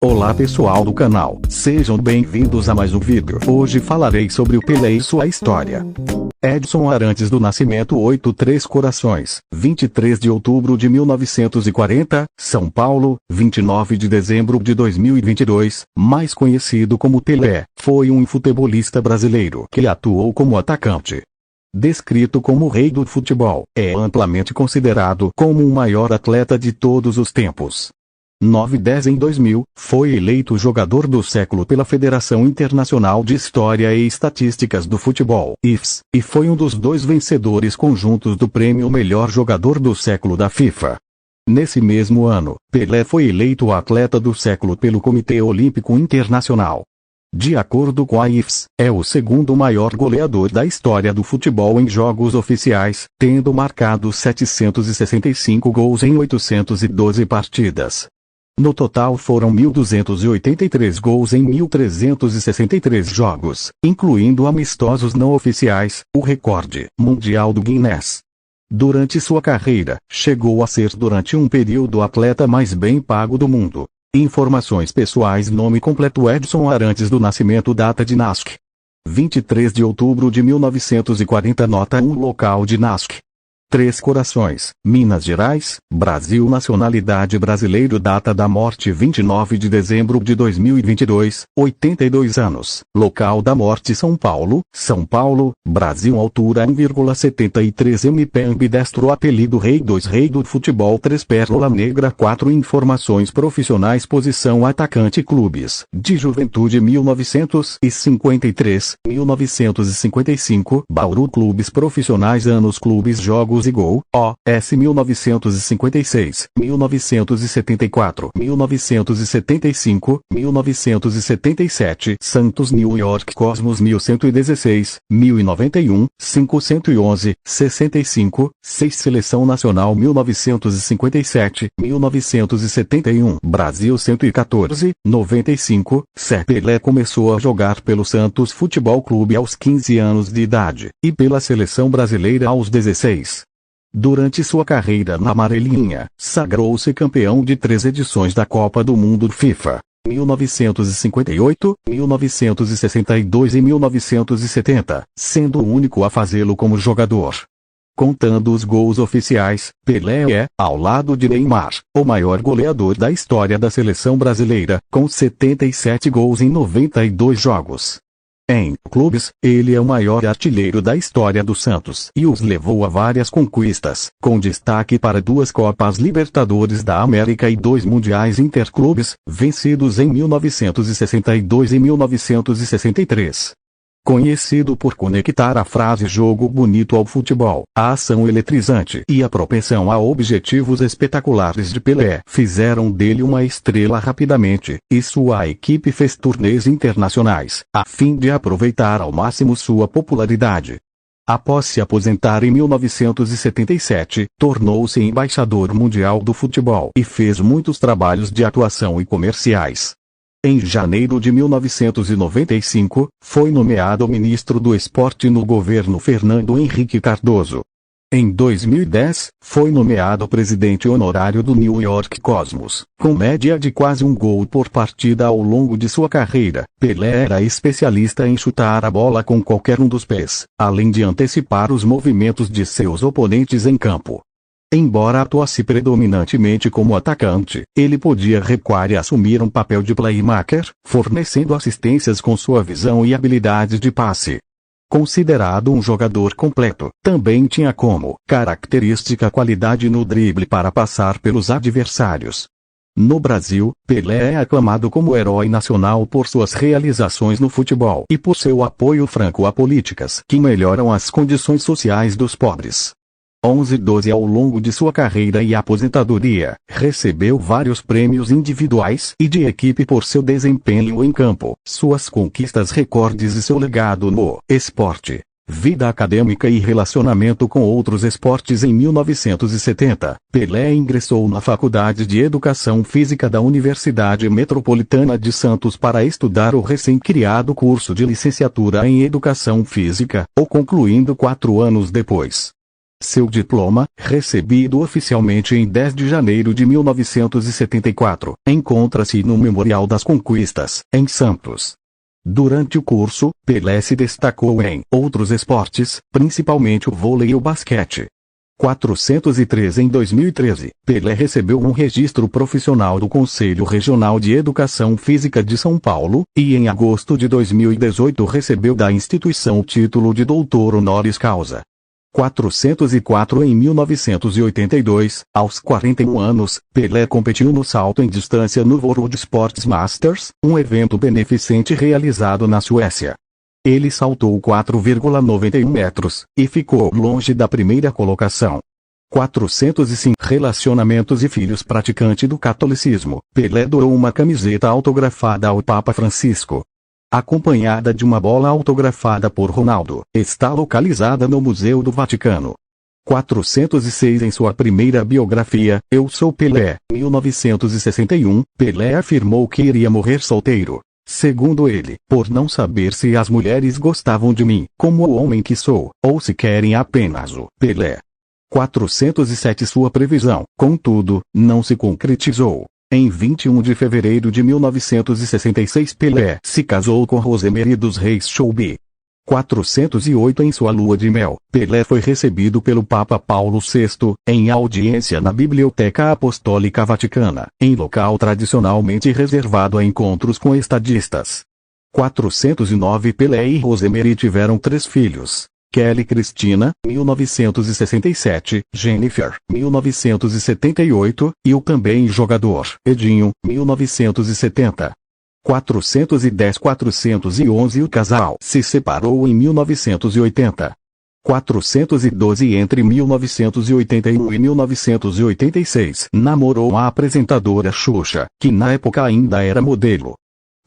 Olá pessoal do canal, sejam bem-vindos a mais um vídeo. Hoje falarei sobre o Pelé e sua história. Edson Arantes do Nascimento 83 Corações, 23 de outubro de 1940, São Paulo, 29 de dezembro de 2022, mais conhecido como Pelé, foi um futebolista brasileiro que atuou como atacante. Descrito como o rei do futebol, é amplamente considerado como o maior atleta de todos os tempos. 9/10 em 2000, foi eleito jogador do século pela Federação Internacional de História e Estatísticas do Futebol, IFS, e foi um dos dois vencedores conjuntos do prêmio Melhor Jogador do Século da FIFA. Nesse mesmo ano, Pelé foi eleito atleta do século pelo Comitê Olímpico Internacional. De acordo com a IFS, é o segundo maior goleador da história do futebol em jogos oficiais, tendo marcado 765 gols em 812 partidas. No total foram 1.283 gols em 1.363 jogos, incluindo amistosos não oficiais, o recorde mundial do Guinness. Durante sua carreira, chegou a ser durante um período o atleta mais bem pago do mundo. Informações pessoais: nome completo Edson Arantes do Nascimento, data de nascimento 23 de outubro de 1940, nota 1, local de nascimento Três Corações, Minas Gerais, Brasil, nacionalidade brasileiro, data da morte 29 de dezembro de 2022, 82 anos, local da morte São Paulo, Brasil, altura 1,73 m, pé ambidestro, apelido Rei 2, Rei do Futebol 3, Pérola Negra 4, informações profissionais, posição atacante, clubes de juventude 1953, 1955, Bauru, clubes profissionais, anos, clubes, jogos e gol, OS 1956, 1974, 1975, 1977, Santos, New York, Cosmos 1116, 1091, 511, 65, 6, Seleção Nacional 1957, 1971, Brasil 114, 95, 7. Pelé começou a jogar pelo Santos Futebol Clube aos 15 anos de idade, e pela Seleção Brasileira aos 16. Durante sua carreira na amarelinha, sagrou-se campeão de 3 edições da Copa do Mundo FIFA, 1958, 1962 e 1970, sendo o único a fazê-lo como jogador. Contando os gols oficiais, Pelé é, ao lado de Neymar, o maior goleador da história da seleção brasileira, com 77 gols em 92 jogos. Em clubes, ele é o maior artilheiro da história do Santos e os levou a várias conquistas, com destaque para 2 Copas Libertadores da América e 2 Mundiais Interclubes, vencidos em 1962 e 1963. Conhecido por conectar a frase "jogo bonito" ao futebol, a ação eletrizante e a propensão a objetivos espetaculares de Pelé fizeram dele uma estrela rapidamente, e sua equipe fez turnês internacionais, a fim de aproveitar ao máximo sua popularidade. Após se aposentar em 1977, tornou-se embaixador mundial do futebol e fez muitos trabalhos de atuação e comerciais. Em janeiro de 1995, foi nomeado ministro do Esporte no governo Fernando Henrique Cardoso. Em 2010, foi nomeado presidente honorário do New York Cosmos, com média de quase um gol por partida ao longo de sua carreira. Pelé era especialista em chutar a bola com qualquer um dos pés, além de antecipar os movimentos de seus oponentes em campo. Embora atuasse predominantemente como atacante, ele podia recuar e assumir um papel de playmaker, fornecendo assistências com sua visão e habilidades de passe. Considerado um jogador completo, também tinha como característica a qualidade no drible para passar pelos adversários. No Brasil, Pelé é aclamado como herói nacional por suas realizações no futebol e por seu apoio franco a políticas que melhoram as condições sociais dos pobres. 11/12 Ao longo de sua carreira e aposentadoria, recebeu vários prêmios individuais e de equipe por seu desempenho em campo, suas conquistas, recordes e seu legado no esporte, vida acadêmica e relacionamento com outros esportes. Em 1970, Pelé ingressou na Faculdade de Educação Física da Universidade Metropolitana de Santos para estudar o recém-criado curso de licenciatura em Educação Física, o concluindo 4 anos depois. Seu diploma, recebido oficialmente em 10 de janeiro de 1974, encontra-se no Memorial das Conquistas, em Santos. Durante o curso, Pelé se destacou em outros esportes, principalmente o vôlei e o basquete. 403 Em 2013, Pelé recebeu um registro profissional do Conselho Regional de Educação Física de São Paulo, e em agosto de 2018 recebeu da instituição o título de doutor honoris causa. 404 Em 1982, aos 41 anos, Pelé competiu no salto em distância no World Sports Masters, um evento beneficente realizado na Suécia. Ele saltou 4,91 metros, e ficou longe da primeira colocação. 405 Relacionamentos e filhos. Praticante do catolicismo, Pelé doou uma camiseta autografada ao Papa Francisco. Acompanhada de uma bola autografada por Ronaldo, está localizada no Museu do Vaticano. 406 Em sua primeira biografia, Eu Sou Pelé, 1961, Pelé afirmou que iria morrer solteiro. Segundo ele, por não saber se as mulheres gostavam de mim, como o homem que sou, ou se querem apenas o Pelé. 407 Sua previsão, contudo, não se concretizou. Em 21 de fevereiro de 1966 Pelé se casou com Rosemary dos Reis Choube. 408 Em sua lua de mel, Pelé foi recebido pelo Papa Paulo VI, em audiência na Biblioteca Apostólica Vaticana, em local tradicionalmente reservado a encontros com estadistas. 409 Pelé e Rosemary tiveram 3 filhos. Kelly Cristina, 1967, Jennifer, 1978, e o também jogador, Edinho, 1970. 410-411 O casal se separou em 1980. 412 Entre 1981 e 1986 namorou a apresentadora Xuxa, que na época ainda era modelo.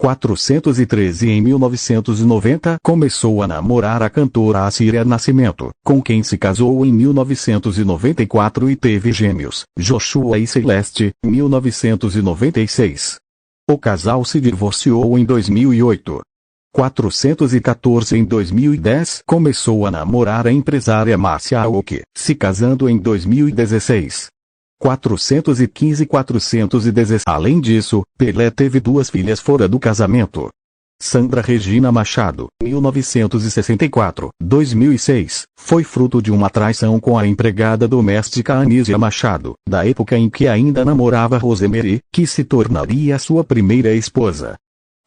413 Em 1990 começou a namorar a cantora Assíria Nascimento, com quem se casou em 1994 e teve gêmeos, Joshua e Celeste, 1996. O casal se divorciou em 2008. 414 Em 2010 começou a namorar a empresária Márcia Aoki, se casando em 2016. 415-416 Além disso, Pelé teve 2 filhas fora do casamento. Sandra Regina Machado, 1964-2006, foi fruto de uma traição com a empregada doméstica Anísia Machado, da época em que ainda namorava Rosemary, que se tornaria sua primeira esposa.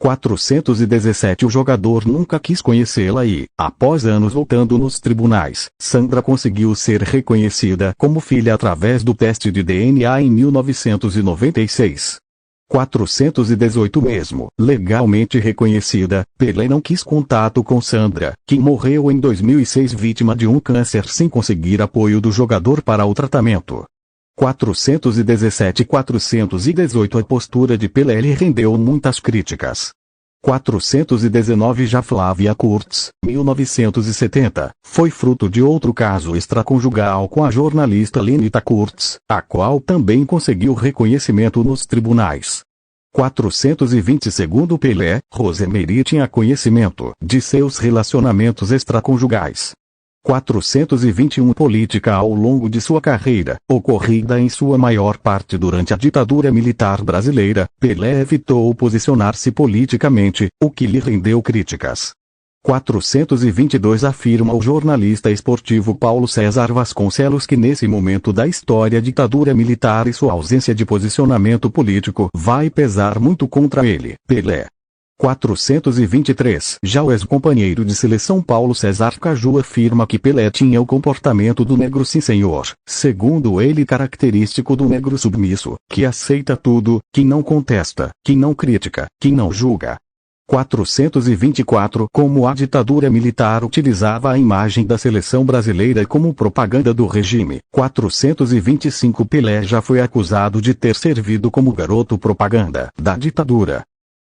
417 O jogador nunca quis conhecê-la e, após anos lutando nos tribunais, Sandra conseguiu ser reconhecida como filha através do teste de DNA em 1996. 418 Mesmo legalmente reconhecida, Pelé não quis contato com Sandra, que morreu em 2006 vítima de um câncer sem conseguir apoio do jogador para o tratamento. 417-418 A postura de Pelé lhe rendeu muitas críticas. 419 Já Flávia Kurtz, 1970, foi fruto de outro caso extraconjugal com a jornalista Lenita Kurtz, a qual também conseguiu reconhecimento nos tribunais. 420 Segundo Pelé, Rosemary tinha conhecimento de seus relacionamentos extraconjugais. 421 Política Ao longo de sua carreira, ocorrida em sua maior parte durante a ditadura militar brasileira, Pelé evitou posicionar-se politicamente, o que lhe rendeu críticas. 422 Afirma o jornalista esportivo Paulo César Vasconcelos que nesse momento da história a ditadura militar e sua ausência de posicionamento político vai pesar muito contra ele, Pelé. 423 Já o ex-companheiro de seleção Paulo César Caju afirma que Pelé tinha o comportamento do negro sim senhor, segundo ele característico do negro submisso, que aceita tudo, que não contesta, que não critica, que não julga. 424 Como a ditadura militar utilizava a imagem da seleção brasileira como propaganda do regime. 425 Pelé já foi acusado de ter servido como garoto propaganda da ditadura.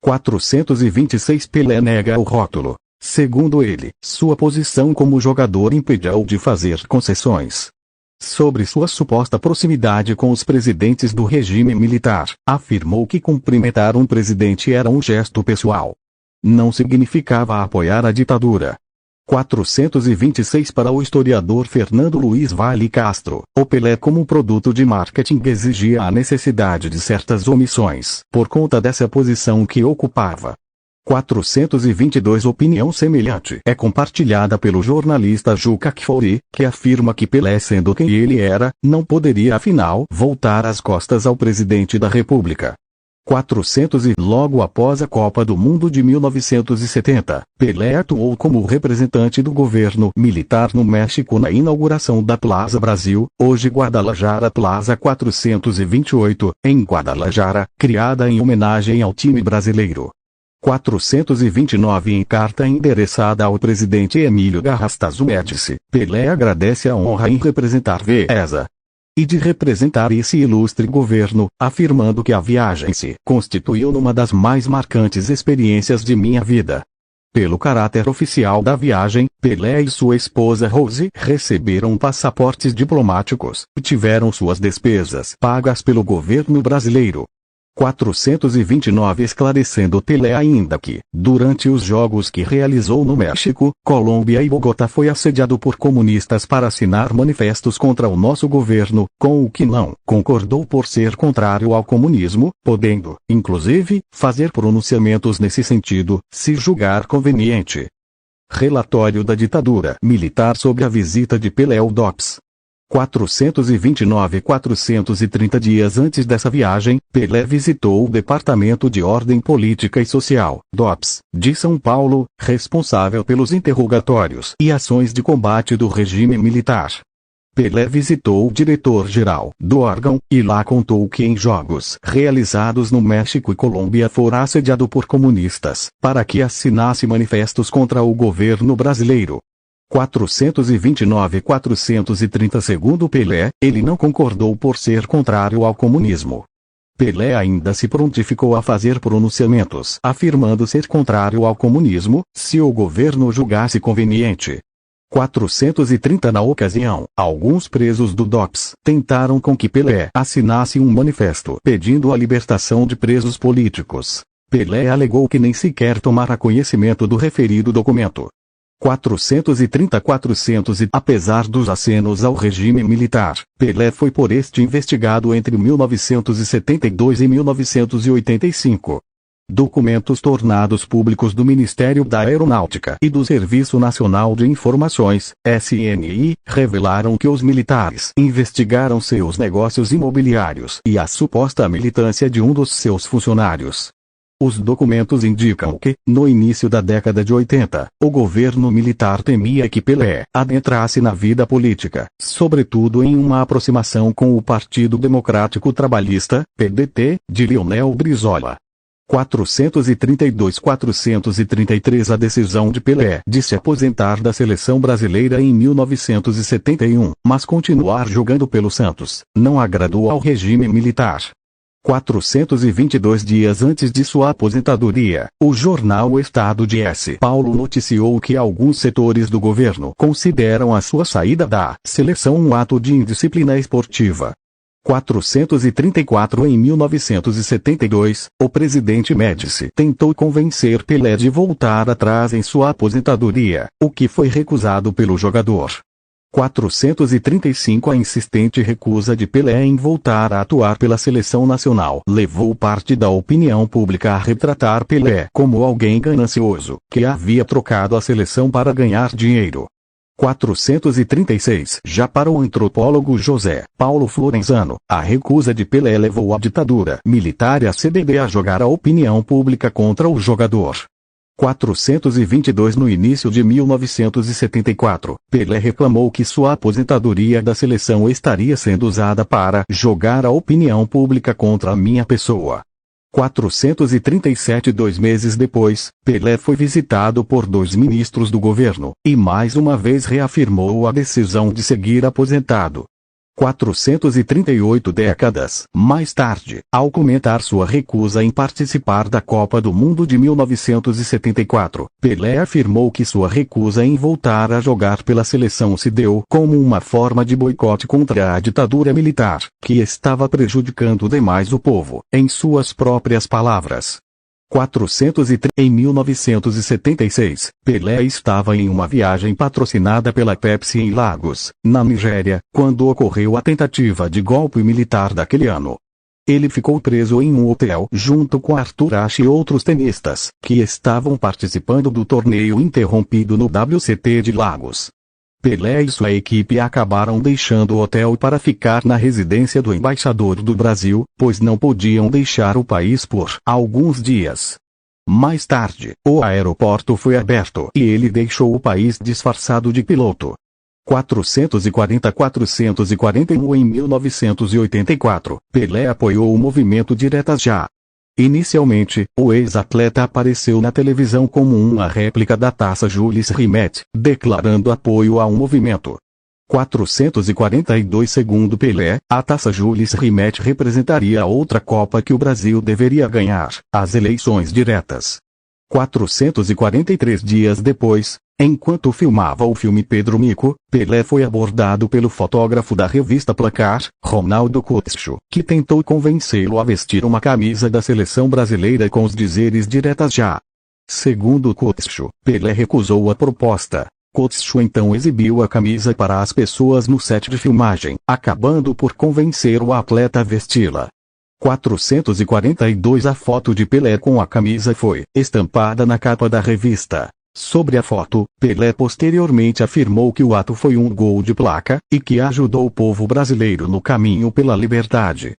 426 Pelé nega o rótulo. Segundo ele, sua posição como jogador impediu de fazer concessões. Sobre sua suposta proximidade com os presidentes do regime militar, afirmou que cumprimentar um presidente era um gesto pessoal. Não significava apoiar a ditadura. 426 Para o historiador Fernando Luiz Vale Castro, o Pelé como produto de marketing exigia a necessidade de certas omissões, por conta dessa posição que ocupava. 422 Opinião semelhante é compartilhada pelo jornalista Juca Kfouri, que afirma que Pelé, sendo quem ele era, não poderia afinal voltar as costas ao presidente da República. 400 E logo após a Copa do Mundo de 1970, Pelé atuou como representante do governo militar no México na inauguração da Plaza Brasil, hoje Guadalajara Plaza 428, em Guadalajara, criada em homenagem ao time brasileiro. 429 Em carta endereçada ao presidente Emílio Garrastazu Médici, Pelé agradece a honra em representar Vesa e de representar esse ilustre governo, afirmando que a viagem se constituiu numa das mais marcantes experiências de minha vida. Pelo caráter oficial da viagem, Pelé e sua esposa Rose receberam passaportes diplomáticos e tiveram suas despesas pagas pelo governo brasileiro. 429 Esclarecendo Pelé ainda que, durante os jogos que realizou no México, Colômbia e Bogotá foi assediado por comunistas para assinar manifestos contra o nosso governo, com o que não concordou por ser contrário ao comunismo, podendo, inclusive, fazer pronunciamentos nesse sentido, se julgar conveniente. Relatório da ditadura militar sobre a visita de Pelé ao DOPS. 429-430 dias antes dessa viagem, Pelé visitou o Departamento de Ordem Política e Social, DOPS, de São Paulo, responsável pelos interrogatórios e ações de combate do regime militar. Pelé visitou o diretor-geral do órgão, e lá contou que em jogos realizados no México e Colômbia fora assediado por comunistas, para que assinasse manifestos contra o governo brasileiro. 429-430 Segundo Pelé, ele não concordou por ser contrário ao comunismo. Pelé ainda se prontificou a fazer pronunciamentos afirmando ser contrário ao comunismo, se o governo julgasse conveniente. 430 Na ocasião, alguns presos do DOPS tentaram com que Pelé assinasse um manifesto pedindo a libertação de presos políticos. Pelé alegou que nem sequer tomara conhecimento do referido documento. 430-400 Apesar dos acenos ao regime militar, Pelé foi por este investigado entre 1972 e 1985. Documentos tornados públicos do Ministério da Aeronáutica e do Serviço Nacional de Informações, SNI, revelaram que os militares investigaram seus negócios imobiliários e a suposta militância de um dos seus funcionários. Os documentos indicam que, no início da década de 80, o governo militar temia que Pelé adentrasse na vida política, sobretudo em uma aproximação com o Partido Democrático Trabalhista, PDT, de Leonel Brizola. 432-433 A decisão de Pelé de se aposentar da seleção brasileira em 1971, mas continuar jogando pelo Santos, não agradou ao regime militar. 422 dias antes de sua aposentadoria, o jornal O Estado de São Paulo noticiou que alguns setores do governo consideram a sua saída da seleção um ato de indisciplina esportiva. 434 Em 1972, o presidente Médici tentou convencer Pelé de voltar atrás em sua aposentadoria, o que foi recusado pelo jogador. 435 A insistente recusa de Pelé em voltar a atuar pela seleção nacional levou parte da opinião pública a retratar Pelé como alguém ganancioso, que havia trocado a seleção para ganhar dinheiro. 436 Já para o antropólogo José Paulo Florenzano, a recusa de Pelé levou a ditadura militar e a CBD a jogar a opinião pública contra o jogador. 422 No início de 1974, Pelé reclamou que sua aposentadoria da seleção estaria sendo usada para jogar a opinião pública contra a minha pessoa. 437 2 meses depois, Pelé foi visitado por 2 ministros do governo, e mais uma vez reafirmou a decisão de seguir aposentado. 438 Décadas mais tarde, ao comentar sua recusa em participar da Copa do Mundo de 1974, Pelé afirmou que sua recusa em voltar a jogar pela seleção se deu como uma forma de boicote contra a ditadura militar, que estava prejudicando demais o povo, em suas próprias palavras. Em 1976, Pelé estava em uma viagem patrocinada pela Pepsi em Lagos, na Nigéria, quando ocorreu a tentativa de golpe militar daquele ano. Ele ficou preso em um hotel junto com Arthur Ashe e outros tenistas, que estavam participando do torneio interrompido no WCT de Lagos. Pelé e sua equipe acabaram deixando o hotel para ficar na residência do embaixador do Brasil, pois não podiam deixar o país por alguns dias. Mais tarde, o aeroporto foi aberto e ele deixou o país disfarçado de piloto. 441 Em 1984, Pelé apoiou o movimento Diretas Já. Inicialmente, o ex-atleta apareceu na televisão como uma réplica da Taça Jules Rimet, declarando apoio ao movimento. 442 Segundo Pelé, a Taça Jules Rimet representaria a outra Copa que o Brasil deveria ganhar, as eleições diretas. 443 dias depois, enquanto filmava o filme Pedro Mico, Pelé foi abordado pelo fotógrafo da revista Placar, Ronaldo Coutinho, que tentou convencê-lo a vestir uma camisa da seleção brasileira com os dizeres Diretas Já. Segundo Coutinho, Pelé recusou a proposta. Coutinho então exibiu a camisa para as pessoas no set de filmagem, acabando por convencer o atleta a vesti-la. 442 A foto de Pelé com a camisa foi estampada na capa da revista. Sobre a foto, Pelé posteriormente afirmou que o ato foi um gol de placa, e que ajudou o povo brasileiro no caminho pela liberdade.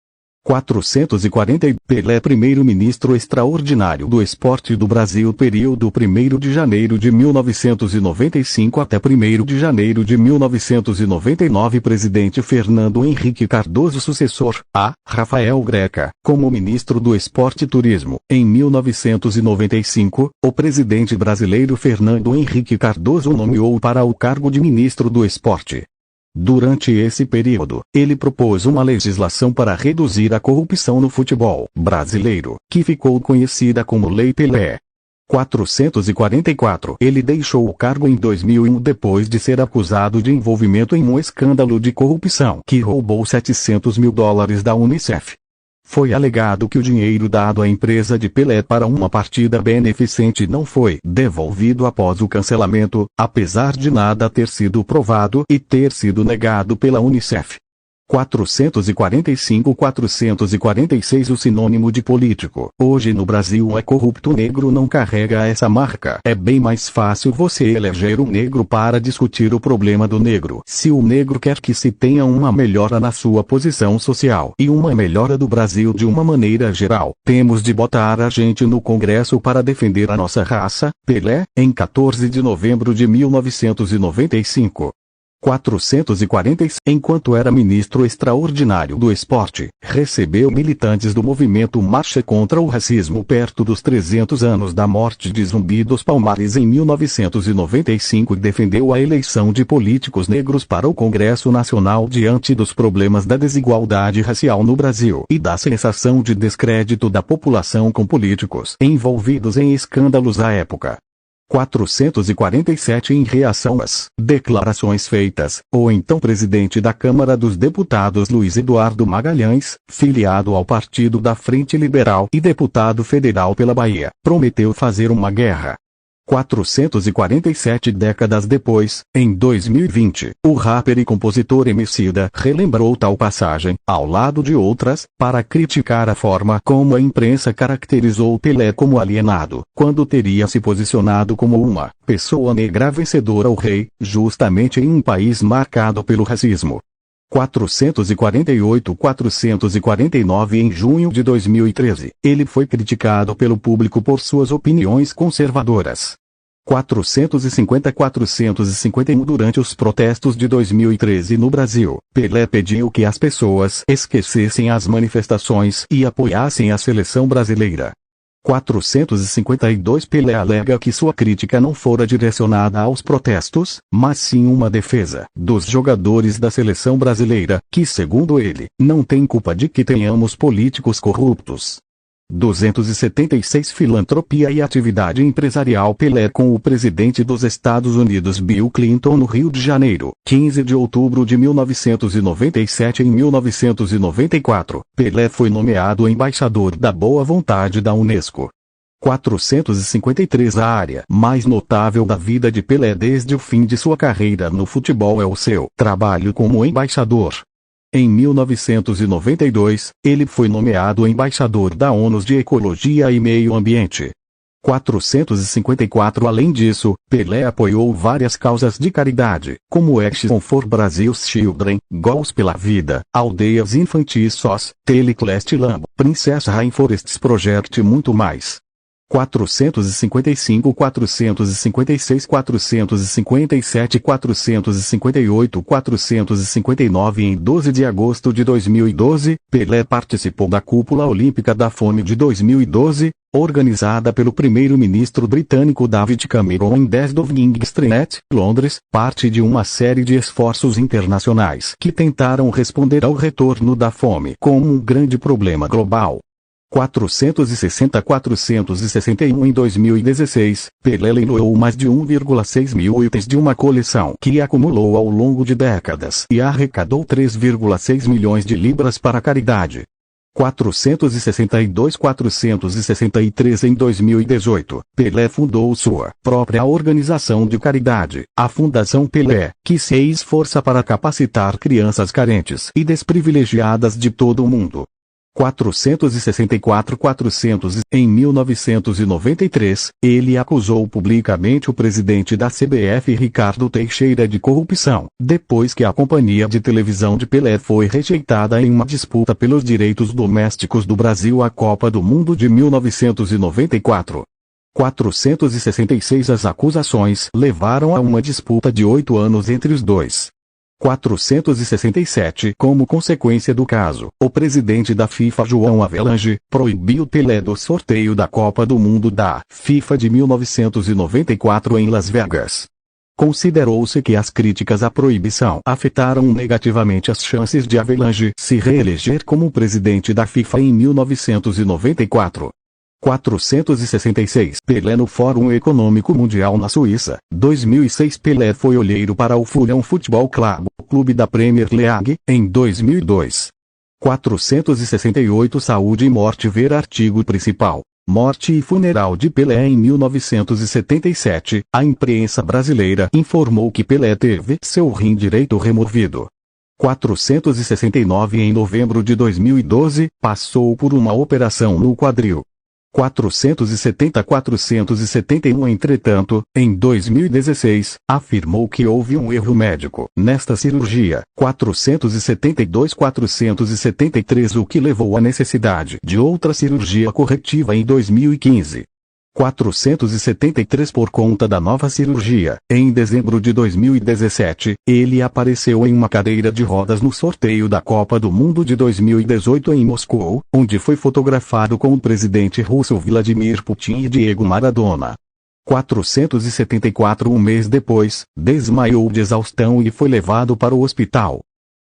440 Pelé, primeiro-ministro extraordinário do esporte do Brasil, período 1º de janeiro de 1995 até 1º de janeiro de 1999. Presidente Fernando Henrique Cardoso, sucessor a Rafael Greca, como ministro do Esporte e Turismo. Em 1995, o presidente brasileiro Fernando Henrique Cardoso o nomeou para o cargo de ministro do Esporte. Durante esse período, ele propôs uma legislação para reduzir a corrupção no futebol brasileiro, que ficou conhecida como Lei Pelé. 444 Ele deixou o cargo em 2001 depois de ser acusado de envolvimento em um escândalo de corrupção que roubou $700 mil da Unicef. Foi alegado que o dinheiro dado à empresa de Pelé para uma partida beneficente não foi devolvido após o cancelamento, apesar de nada ter sido provado e ter sido negado pela Unicef. 446 O sinônimo de político hoje no Brasil é corrupto. Negro não carrega essa marca. É bem mais fácil você eleger um negro para discutir o problema do negro. Se o negro quer que se tenha uma melhora na sua posição social e uma melhora do Brasil de uma maneira geral, temos de botar a gente no Congresso para defender a nossa raça. Pelé, em 14 de novembro de 1995. 446 Enquanto era ministro extraordinário do esporte, recebeu militantes do movimento Marcha contra o Racismo perto dos 300 anos da morte de Zumbi dos Palmares em 1995 e defendeu a eleição de políticos negros para o Congresso Nacional diante dos problemas da desigualdade racial no Brasil e da sensação de descrédito da população com políticos envolvidos em escândalos à época. 447 Em reação às declarações feitas, o então presidente da Câmara dos Deputados Luiz Eduardo Magalhães, filiado ao Partido da Frente Liberal e deputado federal pela Bahia, prometeu fazer uma guerra. 447 Décadas depois, em 2020, o rapper e compositor Emicida relembrou tal passagem, ao lado de outras, para criticar a forma como a imprensa caracterizou Pelé como alienado, quando teria se posicionado como uma pessoa negra vencedora ao rei, justamente em um país marcado pelo racismo. 449 Em junho de 2013, ele foi criticado pelo público por suas opiniões conservadoras. 451 Durante os protestos de 2013 no Brasil, Pelé pediu que as pessoas esquecessem as manifestações e apoiassem a seleção brasileira. 452 Pelé alega que sua crítica não fora direcionada aos protestos, mas sim uma defesa dos jogadores da seleção brasileira, que segundo ele, não tem culpa de que tenhamos políticos corruptos. 276 Filantropia e atividade empresarial. Pelé com o presidente dos Estados Unidos Bill Clinton no Rio de Janeiro, 15 de outubro de 1997. Em 1994, Pelé foi nomeado embaixador da boa vontade da Unesco. 453 A área mais notável da vida de Pelé desde o fim de sua carreira no futebol é o seu trabalho como embaixador. Em 1992, ele foi nomeado embaixador da ONU de Ecologia e Meio Ambiente. 454 Além disso, Pelé apoiou várias causas de caridade, como Action for Brazil's Children, Gols pela Vida, Aldeias Infantis SOS, Teleclast Lambo, Princess Rainforests Project e muito mais. 455 456 457 458 459 Em 12 de agosto de 2012, Pelé participou da Cúpula Olímpica da Fome de 2012, organizada pelo primeiro-ministro britânico David Cameron em 10 Downing Street, Londres, parte de uma série de esforços internacionais que tentaram responder ao retorno da fome como um grande problema global. 461 Em 2016, Pelé leiloou mais de 1,6 mil itens de uma coleção que acumulou ao longo de décadas e arrecadou 3,6 milhões de libras para a caridade. 463 Em 2018, Pelé fundou sua própria organização de caridade, a Fundação Pelé, que se esforça para capacitar crianças carentes e desprivilegiadas de todo o mundo. 464 Em 1993, ele acusou publicamente o presidente da CBF Ricardo Teixeira de corrupção, depois que a companhia de televisão de Pelé foi rejeitada em uma disputa pelos direitos domésticos do Brasil à Copa do Mundo de 1994. 466 As acusações levaram a uma disputa de 8 anos entre os dois. 467 Como consequência do caso, o presidente da FIFA João Havelange, proibiu Pelé do sorteio da Copa do Mundo da FIFA de 1994 em Las Vegas. Considerou-se que as críticas à proibição afetaram negativamente as chances de Havelange se reeleger como presidente da FIFA em 1994. 466 Pelé no Fórum Econômico Mundial na Suíça, 2006 Pelé foi olheiro para o Fulham Football Club, clube da Premier League, em 2002. 468 Saúde e morte Ver artigo principal. Morte e funeral de Pelé em 1977, a imprensa brasileira informou que Pelé teve seu rim direito removido. 469 Em novembro de 2012, passou por uma operação no quadril. 471 Entretanto, em 2016, afirmou que houve um erro médico nesta cirurgia. 473 O que levou à necessidade de outra cirurgia corretiva em 2015. 473 Por conta da nova cirurgia, em dezembro de 2017, ele apareceu em uma cadeira de rodas no sorteio da Copa do Mundo de 2018 em Moscou, onde foi fotografado com o presidente russo Vladimir Putin e Diego Maradona. 474 Um mês depois, desmaiou de exaustão e foi levado para o hospital.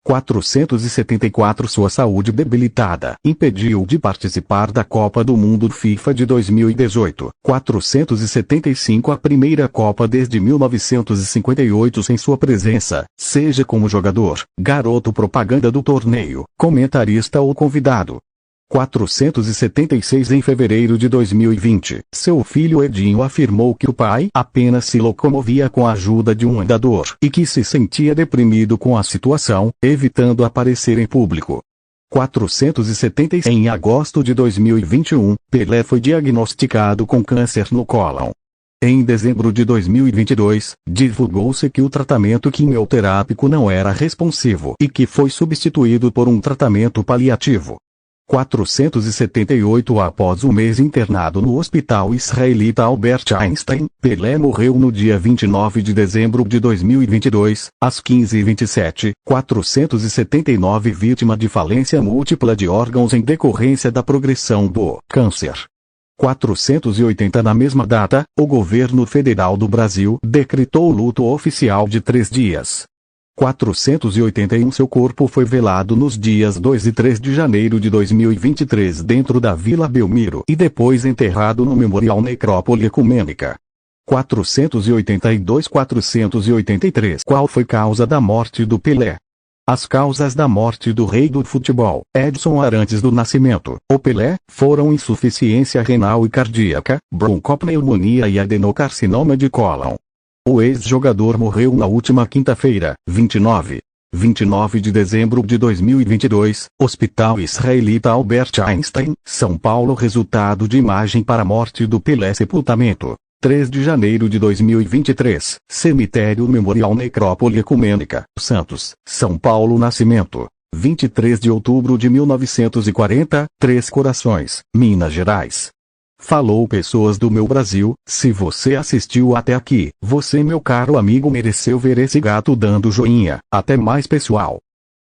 474 Sua saúde debilitada impediu de participar da Copa do Mundo FIFA de 2018. 475 A primeira Copa desde 1958 sem sua presença, seja como jogador, garoto propaganda do torneio, comentarista ou convidado. 476 Em fevereiro de 2020, seu filho Edinho afirmou que o pai apenas se locomovia com a ajuda de um andador e que se sentia deprimido com a situação, evitando aparecer em público. 476 Em agosto de 2021, Pelé foi diagnosticado com câncer no cólon. Em dezembro de 2022, divulgou-se que o tratamento quimioterápico não era responsivo e que foi substituído por um tratamento paliativo. 478 Após um mês internado no hospital israelita Albert Einstein, Pelé morreu no dia 29 de dezembro de 2022, às 15h27, 479 Vítima de falência múltipla de órgãos em decorrência da progressão do câncer. 480 Na mesma data, o governo federal do Brasil decretou luto oficial de 3 dias. 481 Seu corpo foi velado nos dias 2 e 3 de janeiro de 2023 dentro da Vila Belmiro e depois enterrado no Memorial Necrópole Ecumênica. 483 Qual foi causa da morte do Pelé? As causas da morte do rei do futebol, Edson Arantes do Nascimento, o Pelé, foram insuficiência renal e cardíaca, broncopneumonia e adenocarcinoma de cólon. O ex-jogador morreu na última quinta-feira, 29 de dezembro de 2022, Hospital Israelita Albert Einstein, São Paulo. Resultado de imagem para a morte do Pelé. Sepultamento: 3 de janeiro de 2023, Cemitério Memorial Necrópole Ecumênica, Santos, São Paulo. Nascimento: 23 de outubro de 1940, Três Corações, Minas Gerais. Falou pessoas do meu Brasil, se você assistiu até aqui, você meu caro amigo mereceu ver esse gato dando joinha. Até mais pessoal.